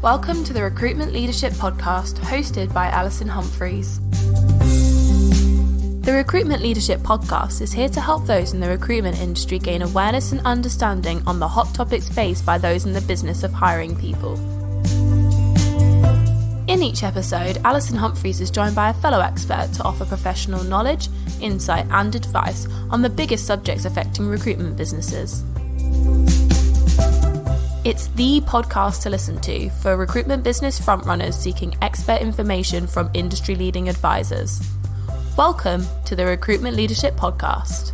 Welcome to the Recruitment Leadership Podcast, hosted by Alison Humphries. The Recruitment Leadership Podcast is here to help those in the recruitment industry gain awareness and understanding on the hot topics faced by those in the business of hiring people. In each episode, Alison Humphries is joined by a fellow expert to offer professional knowledge, insight and advice on the biggest subjects affecting recruitment businesses. It's the podcast to listen to for recruitment business frontrunners seeking expert information from industry-leading advisors. Welcome to the Recruitment Leadership Podcast.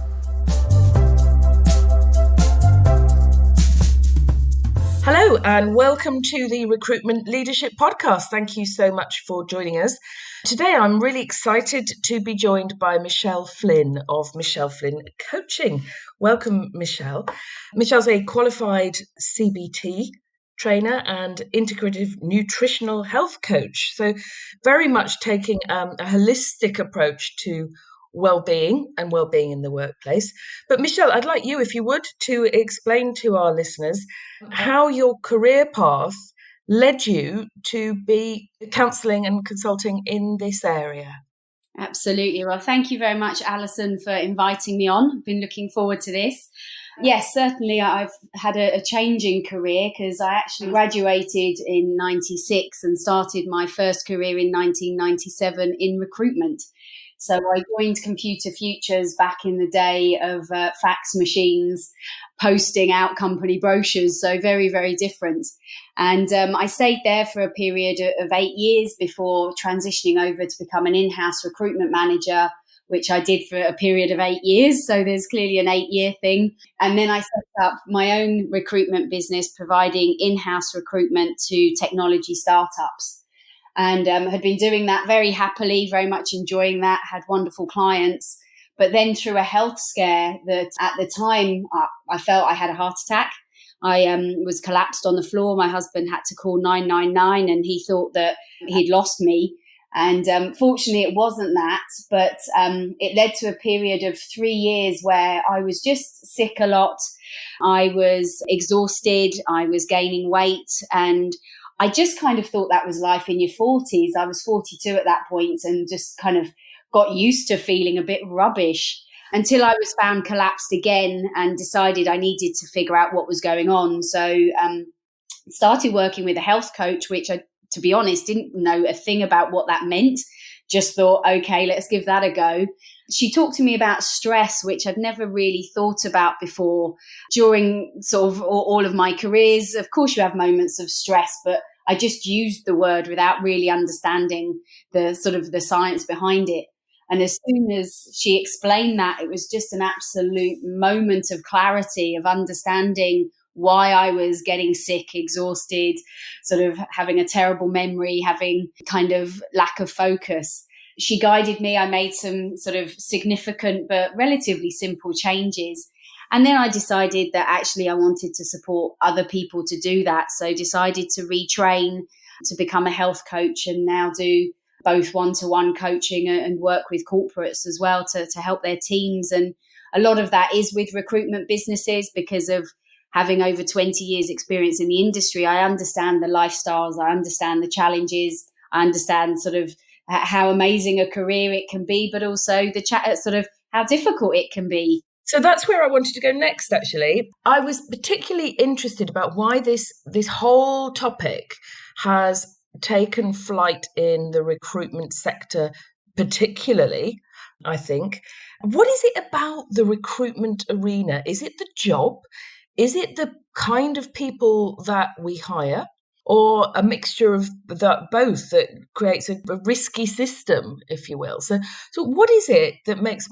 Hello and welcome to the Recruitment Leadership Podcast. Thank you so much for joining us. Today I'm really excited to be joined by Michelle Flynn of Michelle Flynn Coaching. Welcome, Michelle. Michelle's a qualified CBT trainer and integrative nutritional health coach. So very much taking a holistic approach to wellbeing and wellbeing in the workplace. But Michelle, I'd like you, if you would, to explain to our listeners how your career path led you to be counselling and consulting in this area. Absolutely. Well, thank you very much, Alison, for inviting me on. I've been looking forward to this. Yes, certainly I've had a changing career because I actually graduated in 96 and started my first career in 1997 in recruitment. So I joined Computer Futures back in the day of fax machines posting out company brochures. So very, very different. And I stayed there for a period of 8 years before transitioning over to become an in-house recruitment manager, which I did for a period of 8 years. So there's clearly an 8-year thing. And then I set up my own recruitment business, providing in-house recruitment to technology startups. And had been doing that very happily, very much enjoying that, had wonderful clients. But then through a health scare that at the time I felt I had a heart attack. I was collapsed on the floor. My husband had to call 999 and he thought that he'd lost me. And fortunately, it wasn't that, but it led to a period of 3 years where I was just sick a lot. I was exhausted. I was gaining weight, and I just kind of thought that was life in your 40s. I was 42 at that point and just kind of got used to feeling a bit rubbish until I was found collapsed again and decided I needed to figure out what was going on. So started working with a health coach, which I, to be honest, didn't know a thing about what that meant. Just thought, okay, let's give that a go. She talked to me about stress, which I'd never really thought about before. During sort of all of my careers, of course, you have moments of stress, but I just used the word without really understanding the sort of the science behind it. And as soon as she explained that, it was just an absolute moment of clarity, of understanding why I was getting sick, exhausted, sort of having a terrible memory, having kind of lack of focus. She guided me. I made some sort of significant but relatively simple changes. And then I decided that actually I wanted to support other people to do that. So decided to retrain to become a health coach and now do both one-to-one coaching and work with corporates as well to help their teams. And a lot of that is with recruitment businesses because of having over 20 years experience in the industry. I understand the lifestyles, I understand the challenges, I understand sort of how amazing a career it can be, but also the sort of how difficult it can be. So that's where I wanted to go next, actually. I was particularly interested about why this whole topic has taken flight in the recruitment sector, particularly, I think. What is it about the recruitment arena? Is it the job? Is it the kind of people that we hire? Or a mixture of that, both, that creates a risky system, if you will? So what is it that makes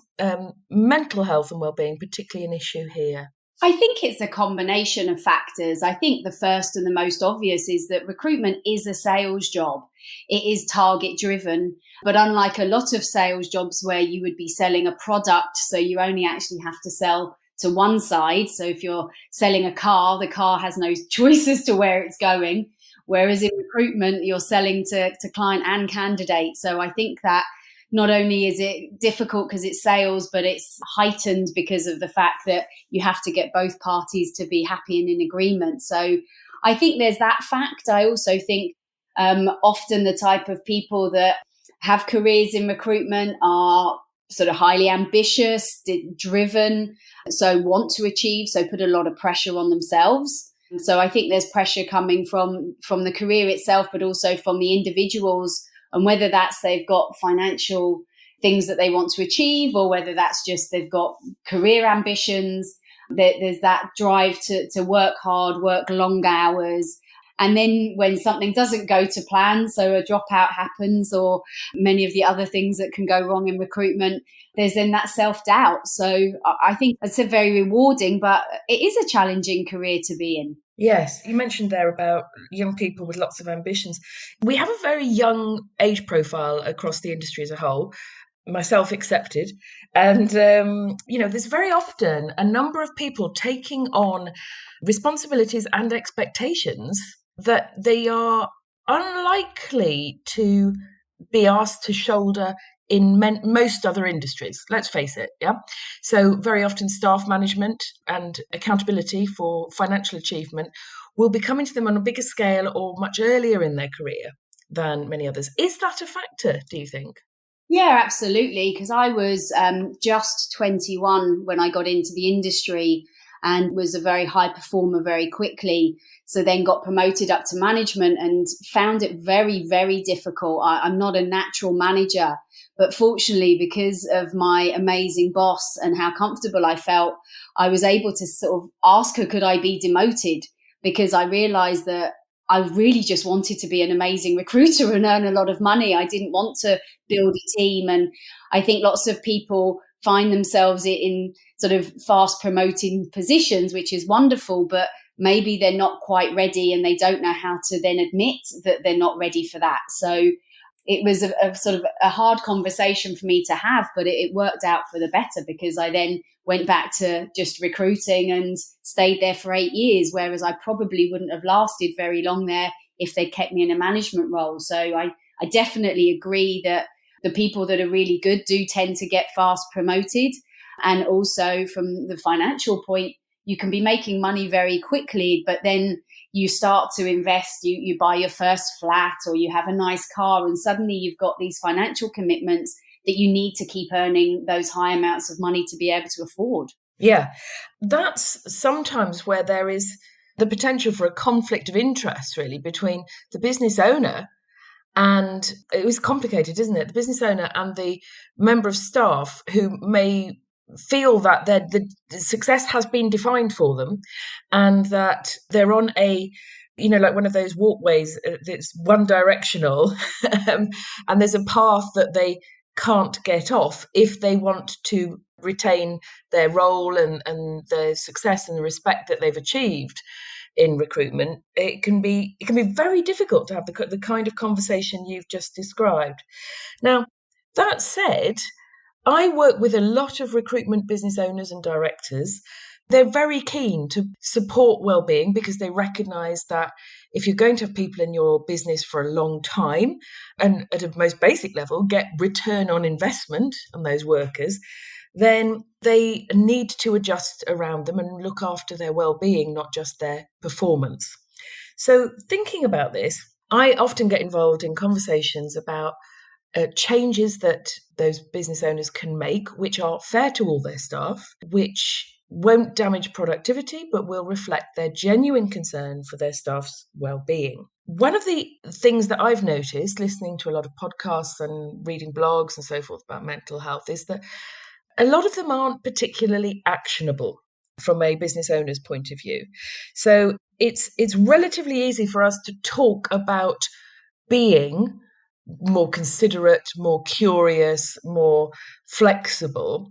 mental health and wellbeing particularly an issue here? I think it's a combination of factors. I think the first and the most obvious is that recruitment is a sales job. It is target driven, but unlike a lot of sales jobs where you would be selling a product, so you only actually have to sell to one side. So if you're selling a car, the car has no choice as to where it's going. Whereas in recruitment, you're selling to client and candidate. So I think that not only is it difficult because it's sales, but it's heightened because of the fact that you have to get both parties to be happy and in agreement. So I think there's that fact. I also think often the type of people that have careers in recruitment are sort of highly ambitious, driven, so want to achieve, so put a lot of pressure on themselves. So I think there's pressure coming from the career itself, but also from the individuals, and whether that's they've got financial things that they want to achieve, or whether that's just they've got career ambitions. There's that drive to work hard, work long hours. And then when something doesn't go to plan, so a dropout happens, or many of the other things that can go wrong in recruitment, there's then that self-doubt. So I think it's a very rewarding, but it is a challenging career to be in. Yes, you mentioned there about young people with lots of ambitions. We have a very young age profile across the industry as a whole, myself accepted. And, there's very often a number of people taking on responsibilities and expectations that they are unlikely to be asked to shoulder in most other industries, let's face it, yeah? So very often staff management and accountability for financial achievement will be coming to them on a bigger scale or much earlier in their career than many others. Is that a factor, do you think? Yeah, absolutely, because I was just 21 when I got into the industry and was a very high performer very quickly. So then got promoted up to management and found it very, very difficult. I'm not a natural manager, but fortunately, because of my amazing boss and how comfortable I felt, I was able to sort of ask her, could I be demoted? Because I realized that I really just wanted to be an amazing recruiter and earn a lot of money. I didn't want to build a team. And I think lots of people find themselves in sort of fast promoting positions, which is wonderful, but maybe they're not quite ready and they don't know how to then admit that they're not ready for that. So it was a sort of a hard conversation for me to have, but it worked out for the better, because I then went back to just recruiting and stayed there for 8 years, whereas I probably wouldn't have lasted very long there if they kept me in a management role. So I definitely agree that the people that are really good do tend to get fast promoted. And also from the financial point, you can be making money very quickly, but then you start to invest, you buy your first flat or you have a nice car, and suddenly you've got these financial commitments that you need to keep earning those high amounts of money to be able to afford. Yeah, that's sometimes where there is the potential for a conflict of interest, really, between the business owner and, it was complicated, isn't it? The business owner and the member of staff who may feel that the success has been defined for them, and that they're on a, like one of those walkways that's one directional, and there's a path that they can't get off if they want to retain their role and the success and the respect that they've achieved in recruitment. It can be very difficult to have the kind of conversation you've just described. Now, that said, I work with a lot of recruitment business owners and directors. They're very keen to support wellbeing because they recognise that if you're going to have people in your business for a long time and at a most basic level get return on investment on those workers, then they need to adjust around them and look after their well-being, not just their performance. So thinking about this, I often get involved in conversations about changes that those business owners can make, which are fair to all their staff, which won't damage productivity, but will reflect their genuine concern for their staff's well-being. One of the things that I've noticed, listening to a lot of podcasts and reading blogs and so forth about mental health, is that a lot of them aren't particularly actionable from a business owner's point of view. So it's relatively easy for us to talk about being more considerate, more curious, more flexible.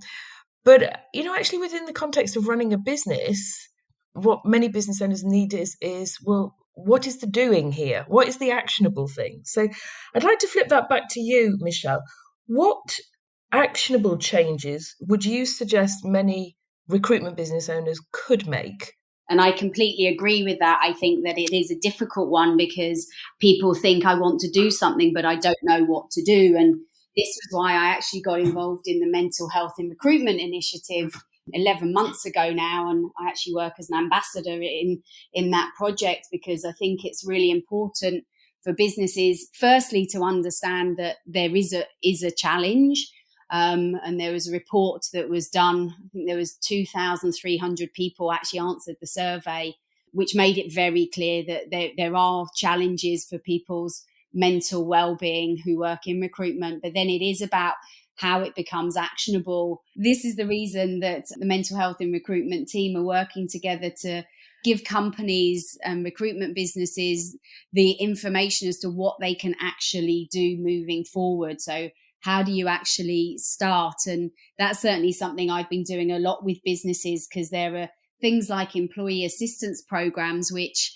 But, actually within the context of running a business, what many business owners need is, well, what is the doing here? What is the actionable thing? So I'd like to flip that back to you, Michelle. What actionable changes would you suggest many recruitment business owners could make? And I completely agree with that. I think that it is a difficult one because people think I want to do something, but I don't know what to do. And This was why I actually got involved in the Mental Health in Recruitment initiative 11 months ago now, and I actually work as an ambassador in that project, because I think it's really important for businesses, firstly, to understand that there is a challenge. And there was a report that was done. I think there was 2,300 people actually answered the survey, which made it very clear that there are challenges for people's mental well-being who work in recruitment. But then it is about how it becomes actionable. This is the reason that the Mental Health in Recruitment team are working together to give companies and recruitment businesses the information as to what they can actually do moving forward. So how do you actually start? And that's certainly something I've been doing a lot with businesses, because there are things like employee assistance programs, which,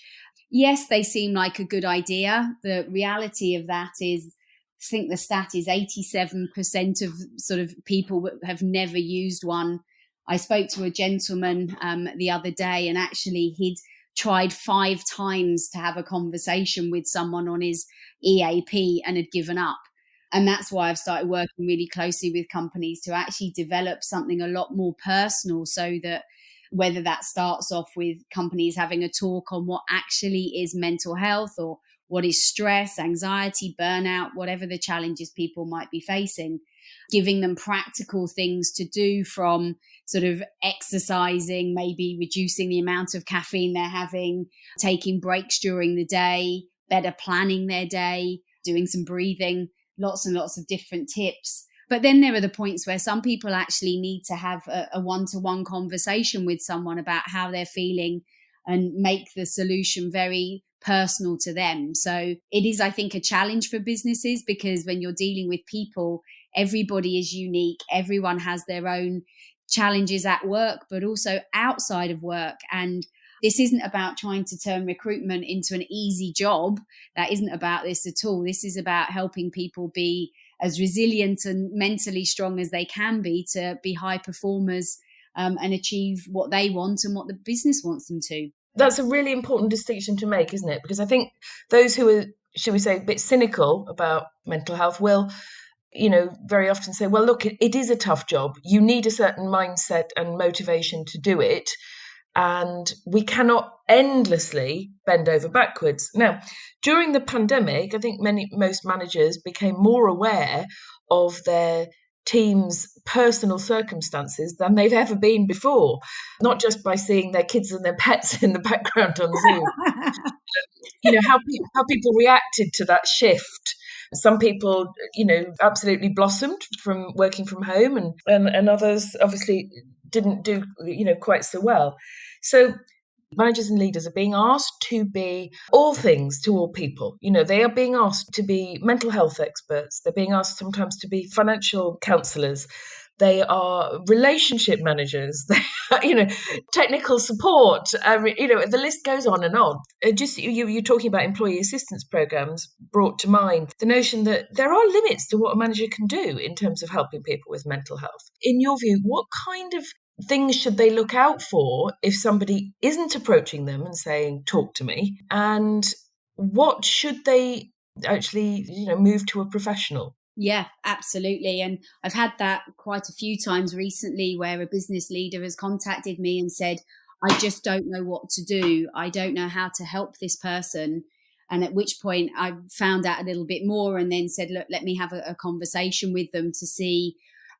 yes, they seem like a good idea. The reality of that is, I think the stat is 87% of sort of people have never used one. I spoke to a gentleman the other day, and actually he'd tried 5 times to have a conversation with someone on his EAP and had given up. And that's why I've started working really closely with companies to actually develop something a lot more personal, so that whether that starts off with companies having a talk on what actually is mental health, or what is stress, anxiety, burnout, whatever the challenges people might be facing, giving them practical things to do, from sort of exercising, maybe reducing the amount of caffeine they're having, taking breaks during the day, better planning their day, doing some breathing, lots and lots of different tips. But then there are the points where some people actually need to have a one-to-one conversation with someone about how they're feeling, and make the solution very personal to them. So it is, I think, a challenge for businesses, because when you're dealing with people, everybody is unique. Everyone has their own challenges at work, but also outside of work. And this isn't about trying to turn recruitment into an easy job. That isn't about this at all. This is about helping people be as resilient and mentally strong as they can be, to be high performers and achieve what they want and what the business wants them to. That's a really important distinction to make, isn't it? Because I think those who are, should we say, a bit cynical about mental health will, very often say, well, look, it is a tough job. You need a certain mindset and motivation to do it. And we cannot endlessly bend over backwards. Now, during the pandemic, I think most managers became more aware of their team's personal circumstances than they've ever been before, not just by seeing their kids and their pets in the background on Zoom. How people reacted to that shift. Some people, absolutely blossomed from working from home, and others obviously didn't do, quite so well. So managers and leaders are being asked to be all things to all people. They are being asked to be mental health experts. They're being asked sometimes to be financial counsellors. They are relationship managers. They are, technical support. The list goes on and on. Just you're talking about employee assistance programs brought to mind the notion that there are limits to what a manager can do in terms of helping people with mental health. In your view, what kind of things should they look out for if somebody isn't approaching them and saying, talk to me? And what should they actually, move to a professional? Yeah, absolutely. And I've had that quite a few times recently, where a business leader has contacted me and said, I just don't know what to do. I don't know how to help this person. And at which point I found out a little bit more, and then said, look, let me have a conversation with them to see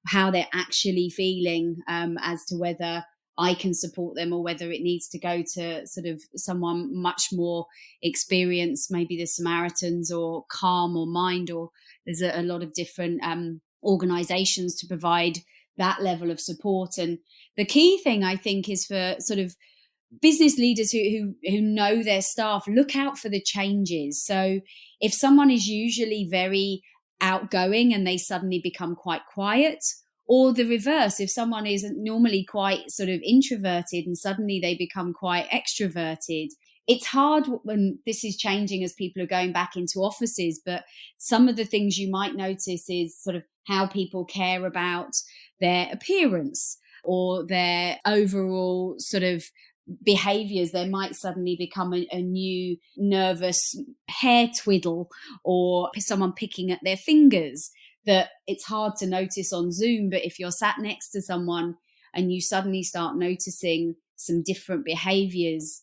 how they're actually feeling, as to whether I can support them, or whether it needs to go to sort of someone much more experienced, maybe the Samaritans or Calm or Mind, or there's a lot of different organizations to provide that level of support. And the key thing, I think, is for sort of business leaders who know their staff, look out for the changes. So if someone is usually very outgoing and they suddenly become quite quiet, or the reverse, if someone is normally quite sort of introverted and suddenly they become quite extroverted, it's hard when this is changing as people are going back into offices. But some of the things you might notice is sort of how people care about their appearance or their overall sort of behaviors. There might suddenly become a new nervous hair twiddle, or someone picking at their fingers. that it's hard to notice on Zoom. But if you're sat next to someone and you suddenly start noticing some different behaviors,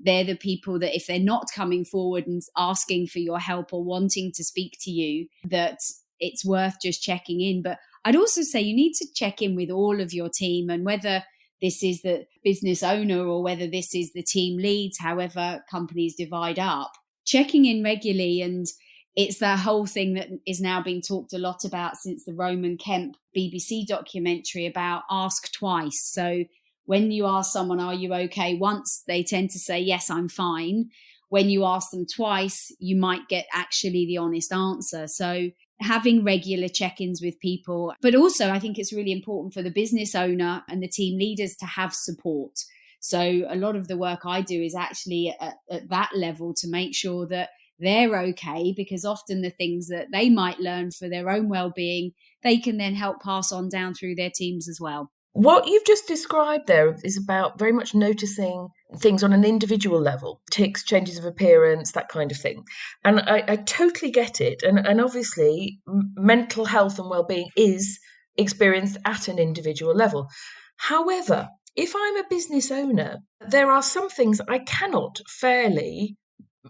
they're the people that if they're not coming forward and asking for your help or wanting to speak to you, that it's worth just checking in. But I'd also say you need to check in with all of your team, and whether this is the business owner or whether this is the team leads, however companies divide up, checking in regularly. And it's that whole thing that is now being talked a lot about since the Roman Kemp BBC documentary about ask twice. So when you ask someone, are you okay? Once, they tend to say, yes, I'm fine. When you ask them twice, you might get actually the honest answer. So having regular check-ins with people, but also I think it's really important for the business owner and the team leaders to have support. So a lot of the work I do is actually at that level to make sure that they're okay, because often the things that they might learn for their own well-being, they can then help pass on down through their teams as well. What you've just described there is about very much noticing things on an individual level, tics, changes of appearance, that kind of thing. And I totally get it. And obviously, mental health and well-being is experienced at an individual level. However, if I'm a business owner, there are some things I cannot fairly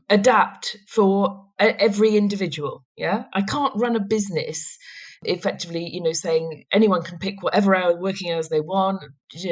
adapt for every individual. Yeah, I can't run a business effectively, saying anyone can pick whatever working hours they want,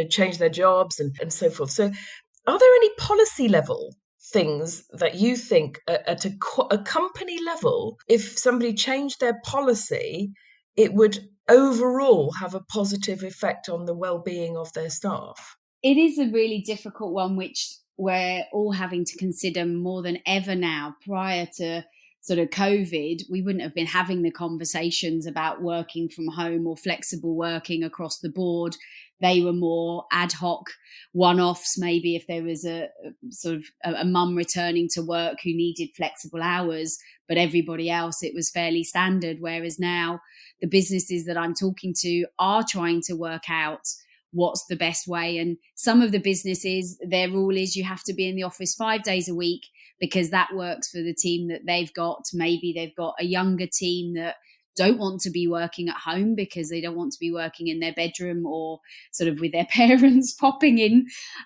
change their jobs and so forth. So are there any policy level things that you think at a company level, if somebody changed their policy, it would overall have a positive effect on the well-being of their staff? It is a really difficult one, which we're all having to consider more than ever now. Prior to sort of COVID, we wouldn't have been having the conversations about working from home or flexible working across the board. They were more ad hoc one-offs, maybe if there was a sort of a mum returning to work who needed flexible hours, but everybody else, it was fairly standard. Whereas now the businesses that I'm talking to are trying to work out what's the best way. And some of the businesses, their rule is you have to be in the office 5 days a week because that works for the team that they've got. Maybe they've got a younger team that don't want to be working at home because they don't want to be working in their bedroom or sort of with their parents popping in.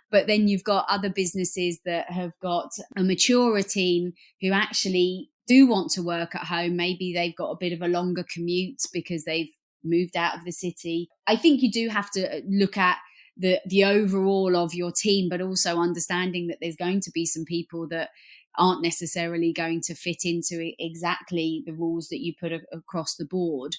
But then you've got other businesses that have got a maturer team who actually do want to work at home. Maybe they've got a bit of a longer commute because they've moved out of the city. I think you do have to look at the overall of your team, but also understanding that there's going to be some people that aren't necessarily going to fit into exactly the rules that you put across the board.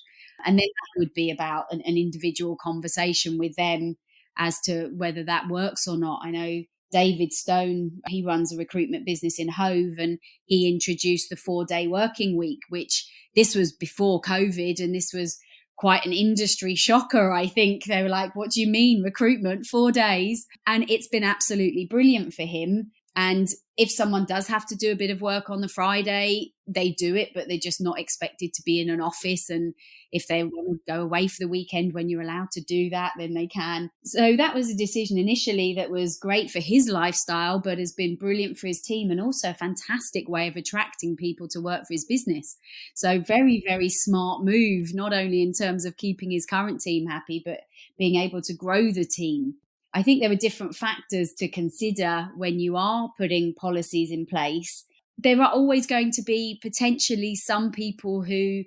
And then that would be about an individual conversation with them as to whether that works or not. I know David Stone, he runs a recruitment business in Hove, and he introduced the 4-day working week, which this was before COVID, and this was quite an industry shocker, I think. They were like, what do you mean recruitment, 4 days? And it's been absolutely brilliant for him. And if someone does have to do a bit of work on the Friday, they do it, but they're just not expected to be in an office. And if they want to go away for the weekend when you're allowed to do that, then they can. So that was a decision initially that was great for his lifestyle, but has been brilliant for his team and also a fantastic way of attracting people to work for his business. So very, very smart move, not only in terms of keeping his current team happy, but being able to grow the team. I think there are different factors to consider when you are putting policies in place. There are always going to be potentially some people who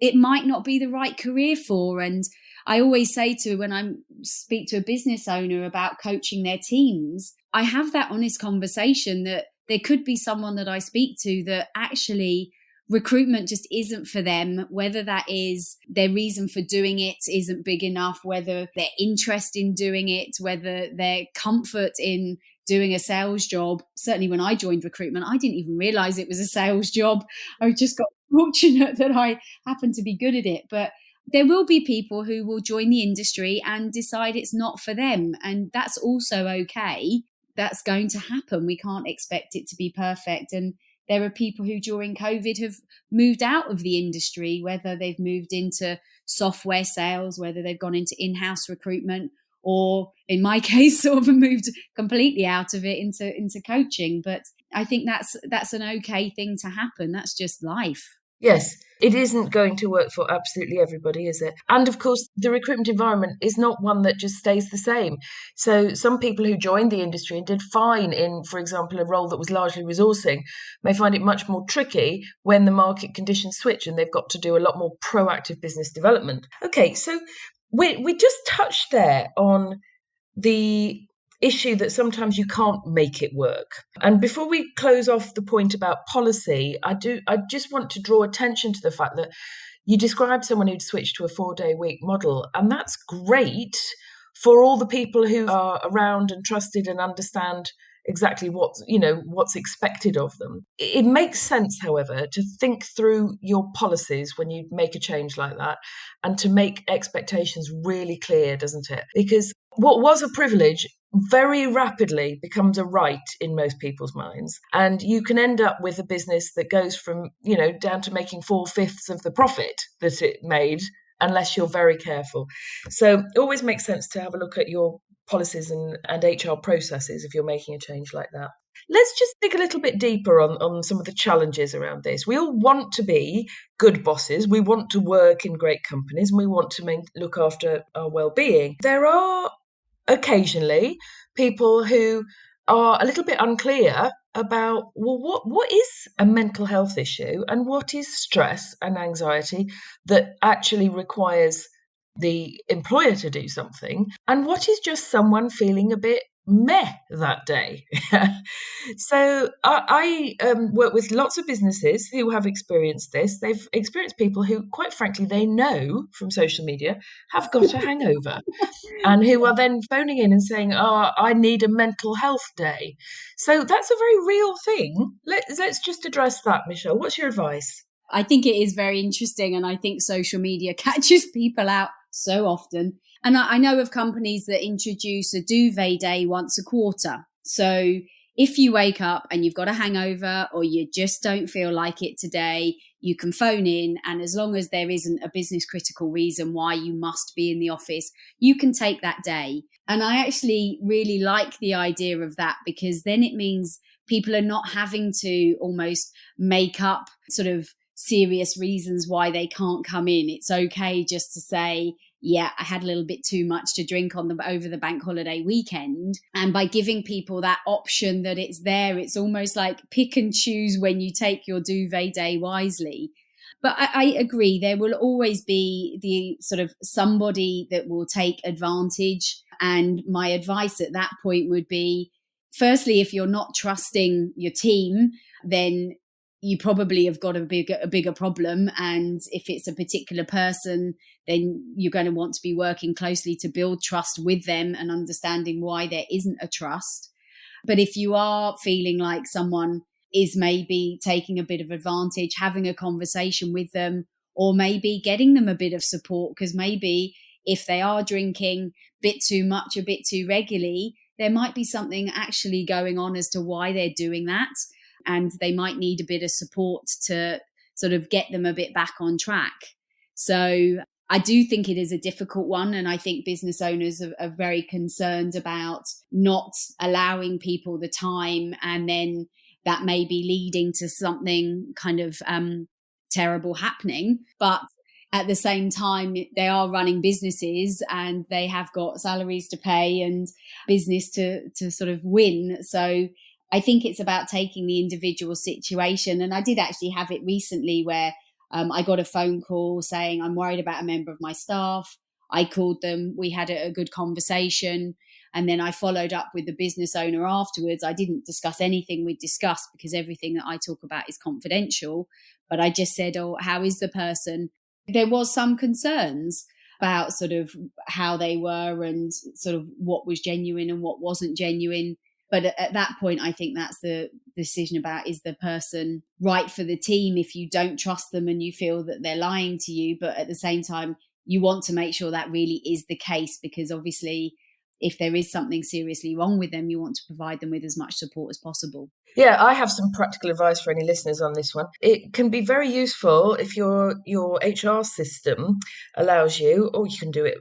it might not be the right career for. And I always say when I speak to a business owner about coaching their teams, I have that honest conversation that there could be someone that I speak to that actually recruitment just isn't for them, whether that is their reason for doing it isn't big enough, whether their interest in doing it, whether their comfort in doing a sales job. Certainly when I joined recruitment, I didn't even realize it was a sales job. I just got fortunate that I happened to be good at it. But there will be people who will join the industry and decide it's not for them. And that's also okay. That's going to happen. We can't expect it to be perfect. And there are people who during COVID have moved out of the industry, whether they've moved into software sales, whether they've gone into in-house recruitment, or in my case, sort of moved completely out of it into coaching. But I think that's an okay thing to happen. That's just life. Yes, it isn't going to work for absolutely everybody, is it? And of course, the recruitment environment is not one that just stays the same. So some people who joined the industry and did fine in, for example, a role that was largely resourcing, may find it much more tricky when the market conditions switch and they've got to do a lot more proactive business development. Okay, so we just touched there on the issue that sometimes you can't make it work. And before we close off the point about policy, I just want to draw attention to the fact that you described someone who'd switched to a 4-day week model, and that's great for all the people who are around and trusted and understand exactly what's expected of them. It makes sense, however, to think through your policies when you make a change like that and to make expectations really clear, doesn't it? Because what was a privilege very rapidly becomes a right in most people's minds. And you can end up with a business that goes from, down to making 4/5 of the profit that it made, unless you're very careful. So it always makes sense to have a look at your policies and HR processes if you're making a change like that. Let's just dig a little bit deeper on some of the challenges around this. We all want to be good bosses. We want to work in great companies and we want to look after our well-being. There are occasionally people who are a little bit unclear about, well, what is a mental health issue and what is stress and anxiety that actually requires the employer to do something, and what is just someone feeling a bit meh that day. So I work with lots of businesses who have experienced this. They've experienced people who, quite frankly, they know from social media have got a hangover and who are then phoning in and saying, I need a mental health day. So that's a very real thing. Let's just address that, Michelle. What's your advice? I think it is very interesting, and I think social media catches people out so often. And I know of companies that introduce a duvet day once a quarter. So if you wake up and you've got a hangover or you just don't feel like it today, you can phone in, and as long as there isn't a business critical reason why you must be in the office, you can take that day. And I actually really like the idea of that, because then it means people are not having to almost make up sort of serious reasons why they can't come in. It's okay just to say, yeah, I had a little bit too much to drink over the bank holiday weekend. And by giving people that option that it's there, it's almost like pick and choose when you take your duvet day wisely. But I agree, there will always be the sort of somebody that will take advantage. And my advice at that point would be, firstly, if you're not trusting your team, then you probably have got a bigger problem. And if it's a particular person, then you're going to want to be working closely to build trust with them and understanding why there isn't a trust. But if you are feeling like someone is maybe taking a bit of advantage, having a conversation with them, or maybe getting them a bit of support, because maybe if they are drinking a bit too much, a bit too regularly, there might be something actually going on as to why they're doing that. And they might need a bit of support to sort of get them a bit back on track. So I do think it is a difficult one. And I think business owners are very concerned about not allowing people the time, and then that may be leading to something kind of terrible happening. But at the same time, they are running businesses and they have got salaries to pay and business to sort of win. So I think it's about taking the individual situation. And I did actually have it recently where I got a phone call saying, I'm worried about a member of my staff. I called them. We had a good conversation. And then I followed up with the business owner afterwards. I didn't discuss anything we'd discussed because everything that I talk about is confidential. But I just said, how is the person? There was some concerns about sort of how they were and sort of what was genuine and what wasn't genuine. But at that point, I think that's the decision about, is the person right for the team if you don't trust them and you feel that they're lying to you. But at the same time, you want to make sure that really is the case, because obviously if there is something seriously wrong with them, you want to provide them with as much support as possible. Yeah, I have some practical advice for any listeners on this one. It can be very useful if your HR system allows you, or you can do it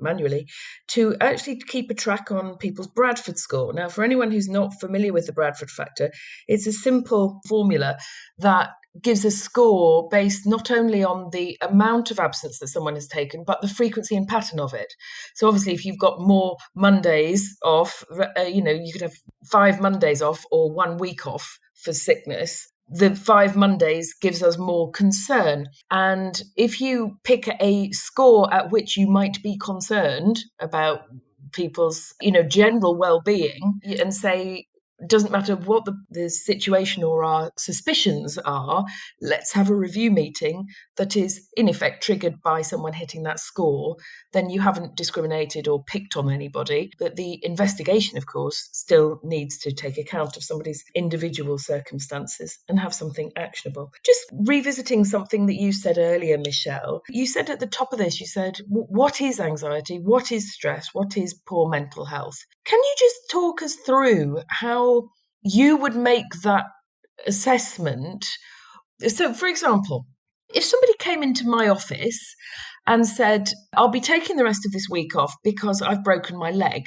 manually, to actually keep a track on people's Bradford score. Now, for anyone who's not familiar with the Bradford factor, it's a simple formula that gives a score based not only on the amount of absence that someone has taken, but the frequency and pattern of it. So obviously, if you've got more Mondays off, you could have 5 Mondays off or 1 week off for sickness. The 5 Mondays gives us more concern. And if you pick a score at which you might be concerned about people's, general well-being, and say, doesn't matter what the situation or our suspicions are, let's have a review meeting that is in effect triggered by someone hitting that score, then you haven't discriminated or picked on anybody. But the investigation, of course, still needs to take account of somebody's individual circumstances and have something actionable. Just revisiting something that you said earlier, Michelle, you said at the top of this, you said, what is anxiety? What is stress? What is poor mental health? Can you just talk us through how you would make that assessment? So, for example, if somebody came into my office and said, I'll be taking the rest of this week off because I've broken my leg,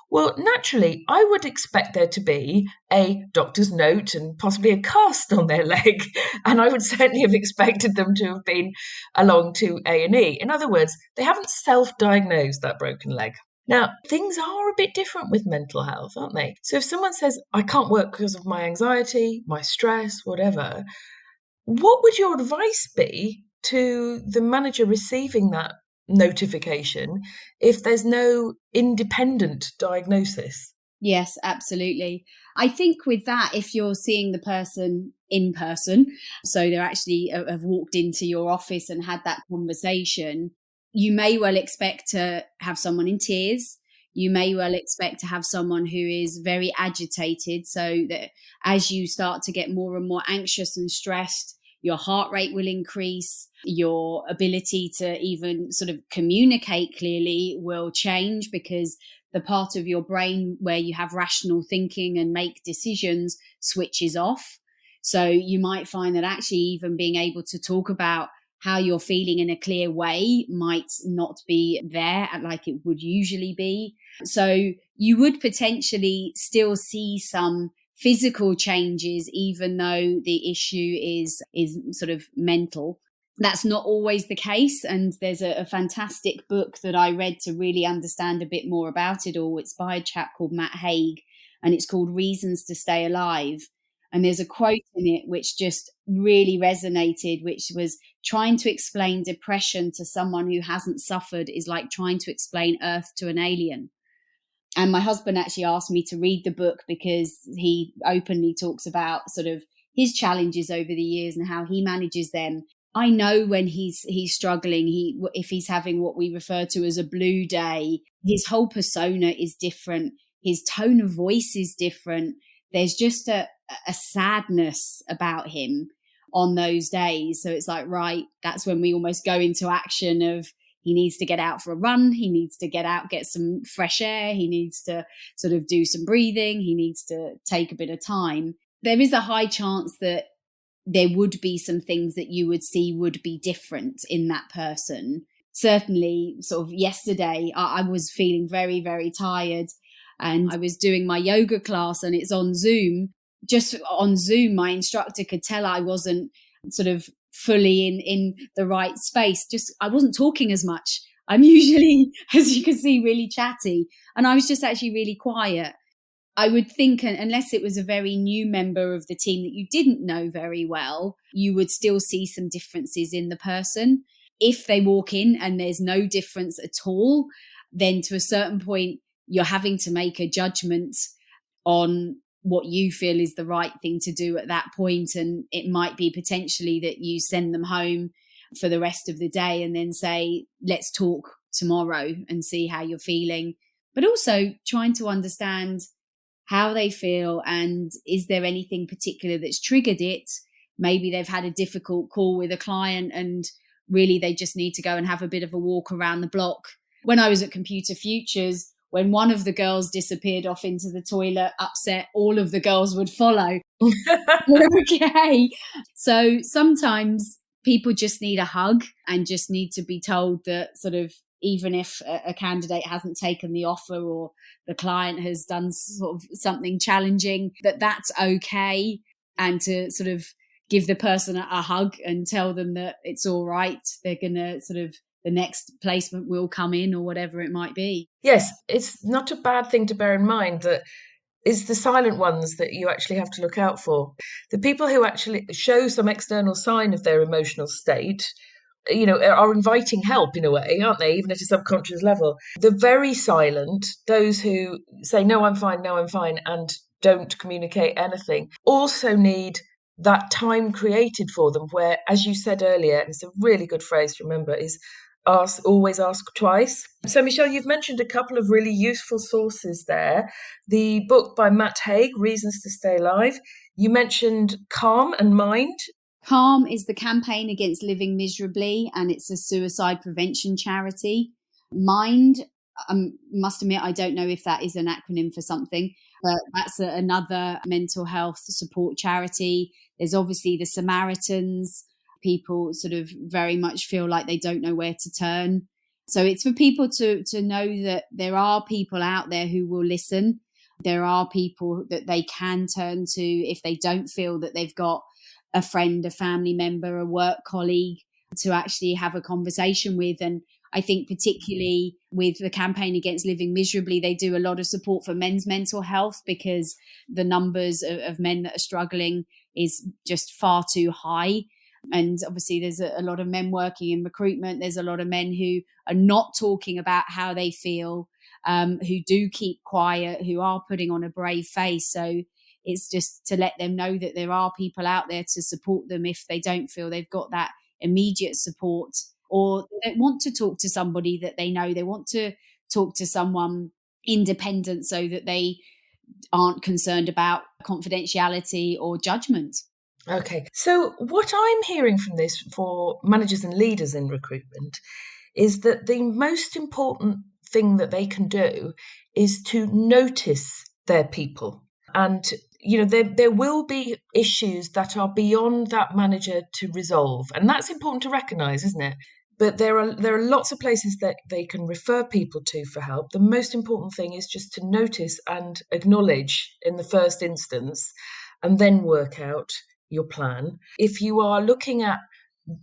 well, naturally, I would expect there to be a doctor's note and possibly a cast on their leg. And I would certainly have expected them to have been along to A&E. In other words, they haven't self-diagnosed that broken leg. Now, things are a bit different with mental health, aren't they? So if someone says, I can't work because of my anxiety, my stress, whatever, what would your advice be to the manager receiving that notification if there's no independent diagnosis? Yes, absolutely. I think with that, if you're seeing the person in person, so they're actually have walked into your office and had that conversation, you may well expect to have someone in tears. You may well expect to have someone who is very agitated, so that as you start to get more and more anxious and stressed, your heart rate will increase, your ability to even sort of communicate clearly will change, because the part of your brain where you have rational thinking and make decisions switches off. So you might find that actually even being able to talk about how you're feeling in a clear way might not be there like it would usually be. So you would potentially still see some physical changes, even though the issue is sort of mental. That's not always the case. And there's a fantastic book that I read to really understand a bit more about it all. It's by a chap called Matt Haig, and it's called Reasons to Stay Alive. And there's a quote in it which just really resonated, which was, trying to explain depression to someone who hasn't suffered is like trying to explain Earth to an alien. And my husband actually asked me to read the book because he openly talks about sort of his challenges over the years and how he manages them. I know when he's struggling, if he's having what we refer to as a blue day, his whole persona is different. His tone of voice is different. There's just a sadness about him on those days. So it's like, right, that's when we almost go into action of, he needs to get out for a run. He needs to get out, get some fresh air. He needs to sort of do some breathing. He needs to take a bit of time. There is a high chance that there would be some things that you would see would be different in that person. Certainly sort of yesterday, I was feeling very, very tired, and I was doing my yoga class and it's on Zoom. Just on Zoom, my instructor could tell I wasn't sort of fully in the right space. Just, I wasn't talking as much. I'm usually, as you can see, really chatty. And I was just actually really quiet. I would think, unless it was a very new member of the team that you didn't know very well, you would still see some differences in the person. If they walk in and there's no difference at all, then to a certain point, you're having to make a judgment on what you feel is the right thing to do at that point. And it might be potentially that you send them home for the rest of the day and then say, let's talk tomorrow and see how you're feeling. But also trying to understand how they feel, and is there anything particular that's triggered it? Maybe they've had a difficult call with a client and really they just need to go and have a bit of a walk around the block. When I was at Computer Futures, when one of the girls disappeared off into the toilet, upset, all of the girls would follow. Okay. So sometimes people just need a hug and just need to be told that sort of, even if a candidate hasn't taken the offer or the client has done sort of something challenging, that's okay. And to sort of give the person a hug and tell them that it's all right. They're going to the next placement will come in or whatever it might be. Yes, it's not a bad thing to bear in mind that it's the silent ones that you actually have to look out for. The people who actually show some external sign of their emotional state, are inviting help in a way, aren't they? Even at a subconscious level. The very silent, those who say, no, I'm fine, and don't communicate anything, also need that time created for them where, as you said earlier, and it's a really good phrase to remember, is always ask twice. So, Michelle, you've mentioned a couple of really useful sources there. The book by Matt Haig, Reasons to Stay Alive. You mentioned Calm and Mind. Calm is the campaign against living miserably, and it's a suicide prevention charity. Mind, I must admit, I don't know if that is an acronym for something, but that's another mental health support charity. There's obviously the Samaritans. People sort of very much feel like they don't know where to turn. So it's for people to know that there are people out there who will listen. There are people that they can turn to if they don't feel that they've got a friend, a family member, a work colleague to actually have a conversation with. And I think particularly with the campaign against living miserably, they do a lot of support for men's mental health because the numbers of men that are struggling is just far too high. And obviously there's a lot of men working in recruitment. There's a lot of men who are not talking about how they feel, who do keep quiet, who are putting on a brave face. So it's just to let them know that there are people out there to support them if they don't feel they've got that immediate support, or they don't want to talk to somebody that they know. They want to talk to someone independent so that they aren't concerned about confidentiality or judgment. Okay. So what I'm hearing from this for managers and leaders in recruitment is that the most important thing that they can do is to notice their people. And, there will be issues that are beyond that manager to resolve. And that's important to recognise, isn't it? But there are lots of places that they can refer people to for help. The most important thing is just to notice and acknowledge in the first instance, and then work out your plan. If you are looking at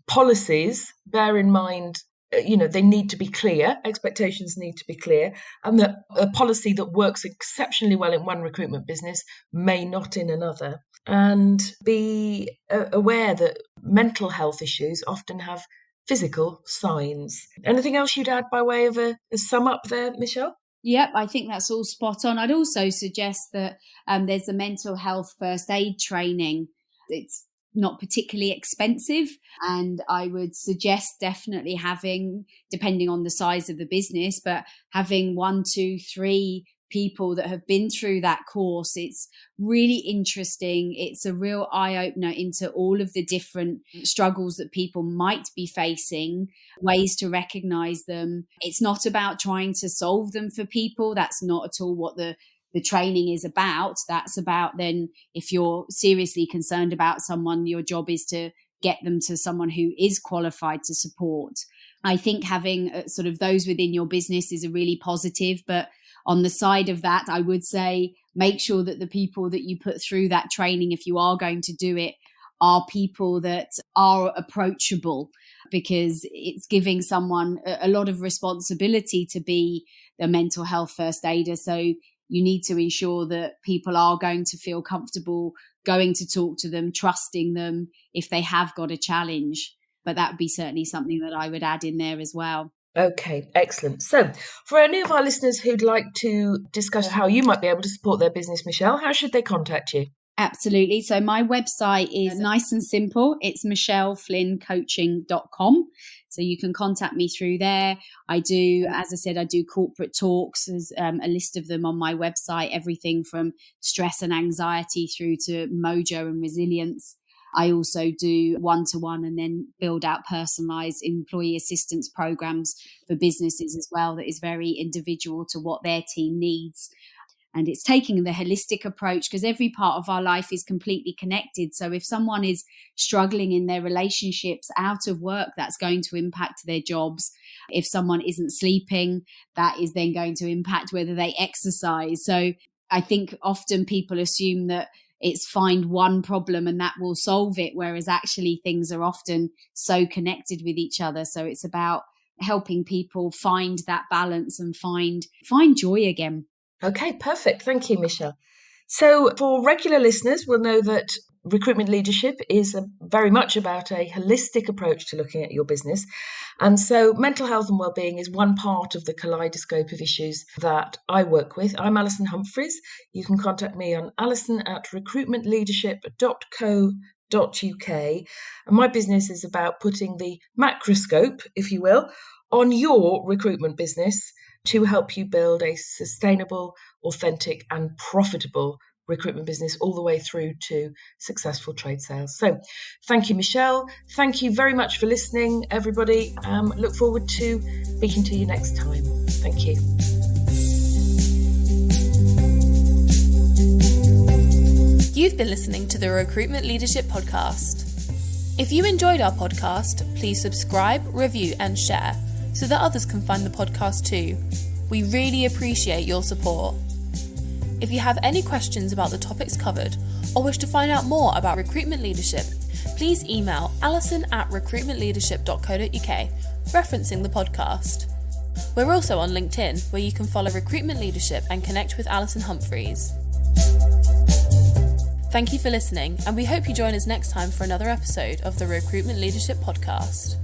policies, bear in mind, they need to be clear. Expectations need to be clear. And that a policy that works exceptionally well in one recruitment business may not in another. And be aware that mental health issues often have physical signs. Anything else you'd add by way of a sum up there, Michelle? Yep, I think that's all spot on. I'd also suggest that there's a mental health first aid training. It's not particularly expensive, and I would suggest definitely having, depending on the size of the business, but having 1, 2, 3 people that have been through that course. It's really interesting. It's a real eye-opener into all of the different struggles that people might be facing, ways to recognize them. It's not about trying to solve them for people. That's not at all what the training is about. That's about then, if you're seriously concerned about someone, your job is to get them to someone who is qualified to support. I think having sort of those within your business is a really positive, but on the side of that, I would say make sure that the people that you put through that training, if you are going to do it, are people that are approachable, because it's giving someone a lot of responsibility to be the mental health first aider. So you need to ensure that people are going to feel comfortable going to talk to them, trusting them if they have got a challenge. But that would be certainly something that I would add in there as well. Okay, excellent. So for any of our listeners who'd like to discuss how you might be able to support their business, Michelle, how should they contact you? Absolutely. So my website is nice and simple. It's michelleflynncoaching.com. So you can contact me through there. I do, as I said, I do corporate talks. There's a list of them on my website, everything from stress and anxiety through to mojo and resilience. I also do one-to-one and then build out personalised employee assistance programs for businesses as well, that is very individual to what their team needs. And it's taking the holistic approach, because every part of our life is completely connected. So if someone is struggling in their relationships out of work, that's going to impact their jobs. If someone isn't sleeping, that is then going to impact whether they exercise. So I think often people assume that it's find one problem and that will solve it, whereas actually things are often so connected with each other. So it's about helping people find that balance and find joy again. Okay, perfect. Thank you, Michelle. So for regular listeners, we'll know that recruitment leadership is very much about a holistic approach to looking at your business. And so mental health and wellbeing is one part of the kaleidoscope of issues that I work with. I'm Alison Humphries. You can contact me on alison@recruitmentleadership.co.uk. And my business is about putting the macroscope, if you will, on your recruitment business to help you build a sustainable, authentic and profitable recruitment business all the way through to successful trade sales. So thank you, Michelle. Thank you very much for listening, everybody. Look forward to speaking to you next time. Thank you. You've been listening to the Recruitment Leadership Podcast. If you enjoyed our podcast, please subscribe, review and share so that others can find the podcast too. We really appreciate your support. If you have any questions about the topics covered or wish to find out more about recruitment leadership, please email alison@recruitmentleadership.co.uk, referencing the podcast. We're also on LinkedIn, where you can follow Recruitment Leadership and connect with Alison Humphries. Thank you for listening, and we hope you join us next time for another episode of the Recruitment Leadership Podcast.